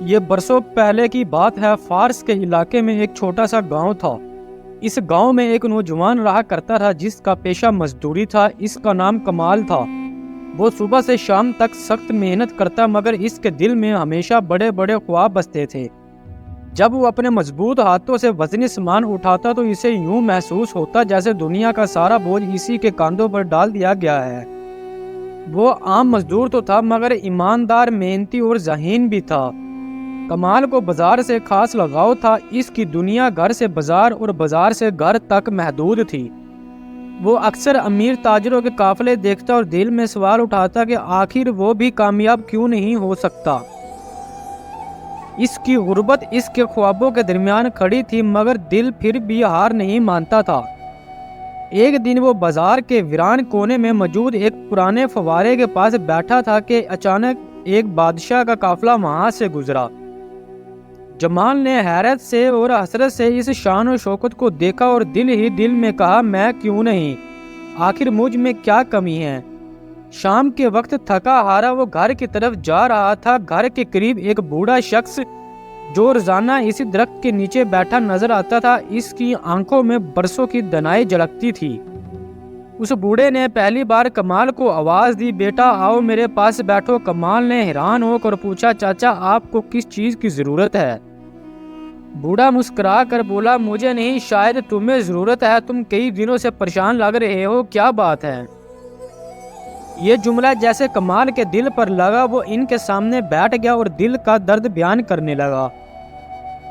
یہ برسوں پہلے کی بات ہے۔ فارس کے علاقے میں ایک چھوٹا سا گاؤں تھا۔ اس گاؤں میں ایک نوجوان رہا کرتا تھا جس کا پیشہ مزدوری تھا۔ اس کا نام کمال تھا۔ وہ صبح سے شام تک سخت محنت کرتا، مگر اس کے دل میں ہمیشہ بڑے بڑے خواب بستے تھے۔ جب وہ اپنے مضبوط ہاتھوں سے وزنی سامان اٹھاتا تو اسے یوں محسوس ہوتا جیسے دنیا کا سارا بوجھ اسی کے کاندھوں پر ڈال دیا گیا ہے۔ وہ عام مزدور تو تھا مگر ایماندار، محنتی اور ذہین بھی تھا۔ کمال کو بازار سے خاص لگاؤ تھا۔ اس کی دنیا گھر سے بازار اور بازار سے گھر تک محدود تھی۔ وہ اکثر امیر تاجروں کے قافلے دیکھتا اور دل میں سوال اٹھاتا کہ آخر وہ بھی کامیاب کیوں نہیں ہو سکتا۔ اس کی غربت اس کے خوابوں کے درمیان کھڑی تھی، مگر دل پھر بھی ہار نہیں مانتا تھا۔ ایک دن وہ بازار کے ویران کونے میں موجود ایک پرانے فوارے کے پاس بیٹھا تھا کہ اچانک ایک بادشاہ کا قافلہ وہاں سے گزرا۔ جمال نے حیرت سے اور حسرت سے اس شان و شوکت کو دیکھا اور دل ہی دل میں کہا، میں کیوں نہیں؟ آخر مجھ میں کیا کمی ہے؟ شام کے وقت تھکا ہارا وہ گھر کی طرف جا رہا تھا۔ گھر کے قریب ایک بوڑھا شخص جو روزانہ اسی درخت کے نیچے بیٹھا نظر آتا تھا، اس کی آنکھوں میں برسوں کی دنائی جھلکتی تھی۔ اس بوڑھے نے پہلی بار کمال کو آواز دی، بیٹا آؤ میرے پاس بیٹھو۔ کمال نے حیران ہو کر پوچھا، چاچا آپ کو کس چیز کی ضرورت ہے؟ بوڑھا مسکرا کر بولا، مجھے نہیں، شاید تمہیں ضرورت ہے، تم کئی دنوں سے پریشان لگ رہے ہو، کیا بات ہے؟ یہ جملہ جیسے کمال کے دل پر لگا۔ وہ ان کے سامنے بیٹھ گیا اور دل کا درد بیان کرنے لگا۔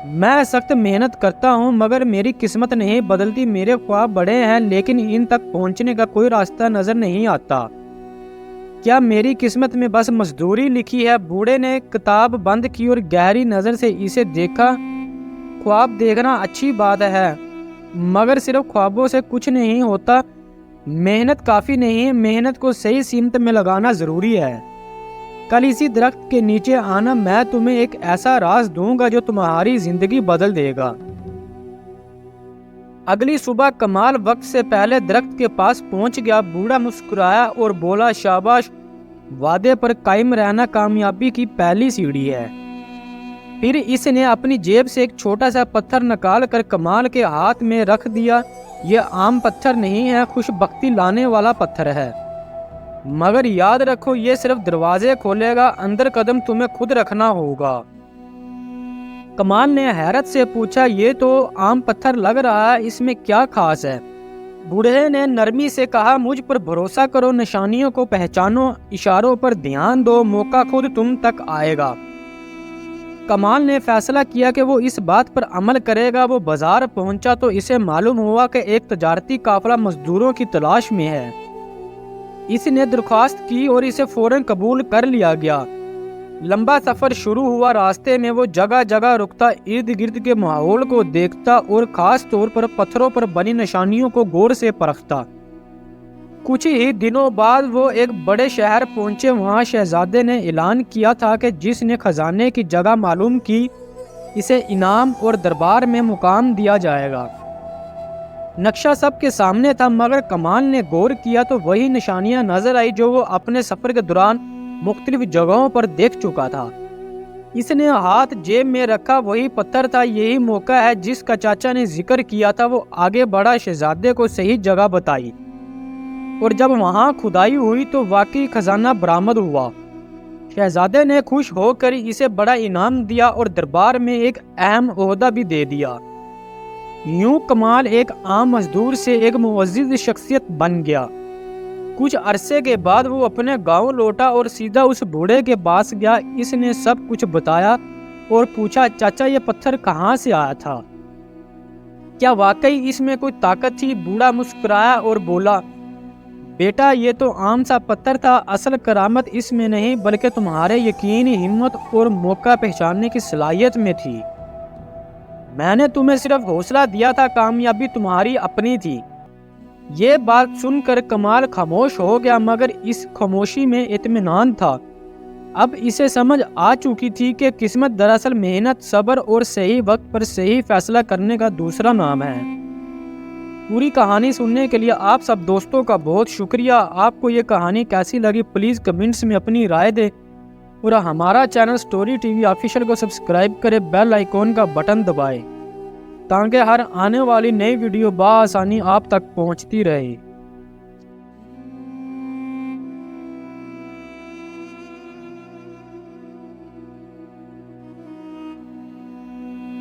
میں سخت محنت کرتا ہوں مگر میری قسمت نہیں بدلتی۔ میرے خواب بڑے ہیں لیکن ان تک پہنچنے کا کوئی راستہ نظر نہیں آتا۔ کیا میری قسمت میں بس مزدوری لکھی ہے؟ بوڑھے نے کتاب بند کی اور گہری نظر سے اسے دیکھا۔ خواب دیکھنا اچھی بات ہے مگر صرف خوابوں سے کچھ نہیں ہوتا۔ محنت کافی نہیں، محنت کو صحیح سمت میں لگانا ضروری ہے۔ کل اسی درخت کے نیچے آنا، میں تمہیں ایک ایسا راز دوں گا جو تمہاری زندگی بدل دے گا۔ اگلی صبح کمال وقت سے پہلے درخت کے پاس پہنچ گیا۔ بوڑھا مسکرایا اور بولا، شاباش، وعدے پر قائم رہنا کامیابی کی پہلی سیڑھی ہے۔ پھر اس نے اپنی جیب سے ایک چھوٹا سا پتھر نکال کر کمال کے ہاتھ میں رکھ دیا۔ یہ عام پتھر نہیں ہے، خوش بختی لانے والا پتھر ہے، مگر یاد رکھو یہ صرف دروازے کھولے گا، اندر قدم تمہیں خود رکھنا ہوگا۔ کمال نے حیرت سے پوچھا، یہ تو عام پتھر لگ رہا ہے، اس میں کیا خاص ہے؟ بوڑھے نے نرمی سے کہا، مجھ پر بھروسہ کرو، نشانیوں کو پہچانو، اشاروں پر دھیان دو، موقع خود تم تک آئے گا۔ کمال نے فیصلہ کیا کہ وہ اس بات پر عمل کرے گا۔ وہ بازار پہنچا تو اسے معلوم ہوا کہ ایک تجارتی قافلہ مزدوروں کی تلاش میں ہے۔ اس نے درخواست کی اور اسے فوراً قبول کر لیا گیا۔ لمبا سفر شروع ہوا۔ راستے میں وہ جگہ جگہ رکتا، ارد گرد کے ماحول کو دیکھتا اور خاص طور پر پتھروں پر بنی نشانیوں کو غور سے پرکھتا۔ کچھ ہی دنوں بعد وہ ایک بڑے شہر پہنچے۔ وہاں شہزادے نے اعلان کیا تھا کہ جس نے خزانے کی جگہ معلوم کی اسے انعام اور دربار میں مقام دیا جائے گا۔ نقشہ سب کے سامنے تھا مگر کمال نے غور کیا تو وہی نشانیاں نظر آئی جو وہ اپنے سفر کے دوران مختلف جگہوں پر دیکھ چکا تھا۔ اس نے ہاتھ جیب میں رکھا، وہی پتھر تھا، یہی موقع ہے جس کا چاچا نے ذکر کیا تھا۔ وہ آگے بڑھا، شہزادے کو صحیح جگہ بتائی اور جب وہاں کھدائی ہوئی تو واقعی خزانہ برآمد ہوا۔ شہزادے نے خوش ہو کر اسے بڑا انعام دیا اور دربار میں ایک اہم عہدہ بھی دے دیا۔ یوں کمال ایک عام مزدور سے ایک معزز شخصیت بن گیا۔ کچھ عرصے کے بعد وہ اپنے گاؤں لوٹا اور سیدھا اس بوڑھے کے پاس گیا۔ اس نے سب کچھ بتایا اور پوچھا، چاچا یہ پتھر کہاں سے آیا تھا؟ کیا واقعی اس میں کوئی طاقت تھی؟ بوڑھا مسکرایا اور بولا، بیٹا یہ تو عام سا پتھر تھا، اصل کرامت اس میں نہیں بلکہ تمہارے یقین، ہمت اور موقع پہچاننے کی صلاحیت میں تھی۔ میں نے تمہیں صرف حوصلہ دیا تھا، کامیابی تمہاری اپنی تھی۔ یہ بات سن کر کمال خاموش ہو گیا مگر اس خاموشی میں اطمینان تھا۔ اب اسے سمجھ آ چکی تھی کہ قسمت دراصل محنت، صبر اور صحیح وقت پر صحیح فیصلہ کرنے کا دوسرا نام ہے۔ پوری کہانی سننے کے لیے آپ سب دوستوں کا بہت شکریہ۔ آپ کو یہ کہانی کیسی لگی پلیز کمنٹس میں اپنی رائے دیں۔ اور ہمارا channel story T V official کو سبسکرائب کرے، بیل آئیکن کا بٹن دبائے تاکہ ہر آنے والی نئی ویڈیو بآسانی آپ تک پہنچتی رہے۔